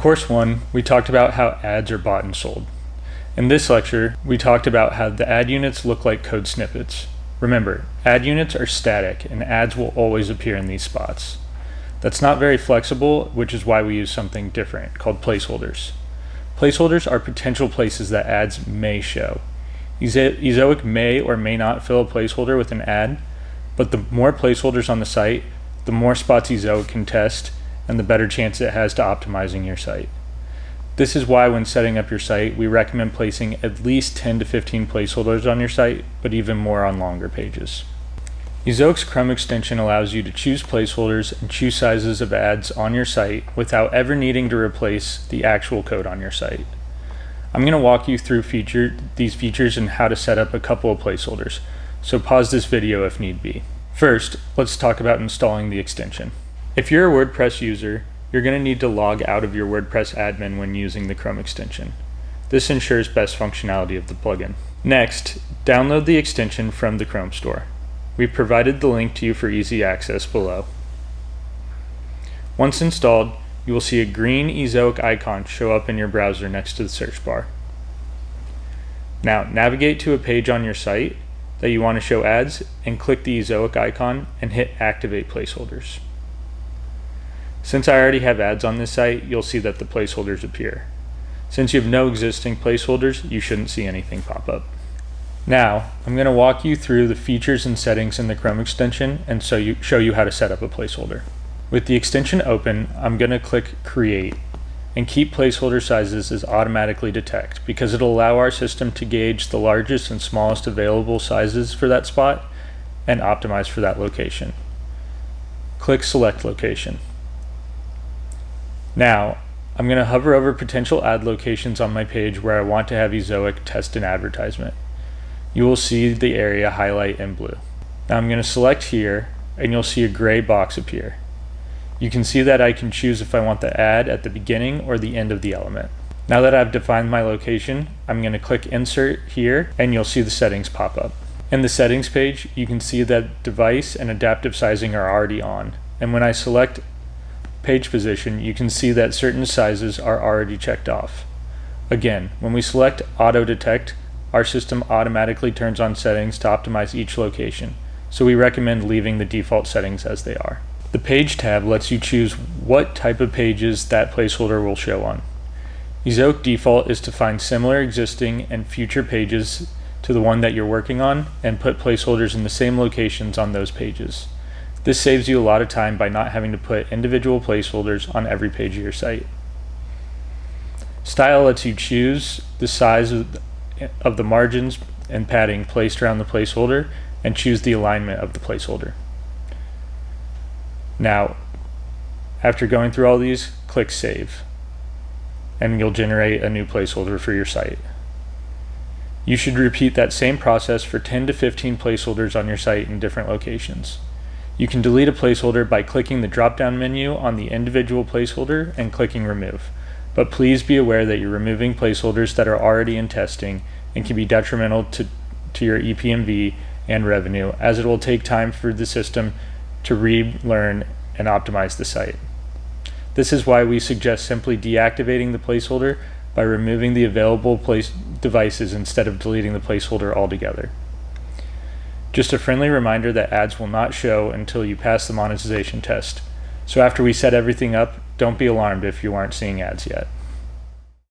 course 1, we talked about how ads are bought and sold. In this lecture, we talked about how the ad units look like code snippets. Remember, ad units are static and ads will always appear in these spots. That's not very flexible, which is why we use something different called placeholders. Placeholders are potential places that ads may show. Ezoic may or may not fill a placeholder with an ad, but the more placeholders on the site, the more spots Ezoic can test, and the better chance it has to optimizing your site. This is why when setting up your site, we recommend placing at least 10 to 15 placeholders on your site, but even more on longer pages. Ezoic's Chrome extension allows you to choose placeholders and choose sizes of ads on your site without ever needing to replace the actual code on your site. I'm going to walk you through these features and how to set up a couple of placeholders, so pause this video if need be. First, let's talk about installing the extension. If you're a WordPress user, you're going to need to log out of your WordPress admin when using the Chrome extension. This ensures best functionality of the plugin. Next, download the extension from the Chrome store. We've provided the link to you for easy access below. Once installed, you will see a green Ezoic icon show up in your browser next to the search bar. Now, navigate to a page on your site that you want to show ads and click the Ezoic icon and hit Activate Placeholders. Since I already have ads on this site, you'll see that the placeholders appear. Since you have no existing placeholders, you shouldn't see anything pop up. Now, I'm going to walk you through the features and settings in the Chrome extension and show you how to set up a placeholder. With the extension open, I'm going to click Create and keep placeholder sizes as automatically detect because it'll allow our system to gauge the largest and smallest available sizes for that spot and optimize for that location. Click Select Location. Now, I'm going to hover over potential ad locations on my page where I want to have Ezoic test an advertisement. You will see the area highlight in blue. Now I'm going to select here and you'll see a gray box appear. You can see that I can choose if I want the ad at the beginning or the end of the element. Now that I've defined my location, I'm going to click Insert here and you'll see the settings pop up. In the settings page, you can see that device and adaptive sizing are already on. And when I select page position, you can see that certain sizes are already checked off. Again, when we select Auto Detect, our system automatically turns on settings to optimize each location, so we recommend leaving the default settings as they are. The Page tab lets you choose what type of pages that placeholder will show on. Ezoic default is to find similar existing and future pages to the one that you're working on and put placeholders in the same locations on those pages. This saves you a lot of time by not having to put individual placeholders on every page of your site. Style lets you choose the size of the margins and padding placed around the placeholder and choose the alignment of the placeholder. Now, after going through all these, click Save, and you'll generate a new placeholder for your site. You should repeat that same process for 10 to 15 placeholders on your site in different locations. You can delete a placeholder by clicking the drop-down menu on the individual placeholder and clicking Remove. But please be aware that you're removing placeholders that are already in testing and can be detrimental to your EPMV and revenue, as it will take time for the system to relearn and optimize the site. This is why we suggest simply deactivating the placeholder by removing the available devices instead of deleting the placeholder altogether. Just a friendly reminder that ads will not show until you pass the monetization test. So after we set everything up, don't be alarmed if you aren't seeing ads yet.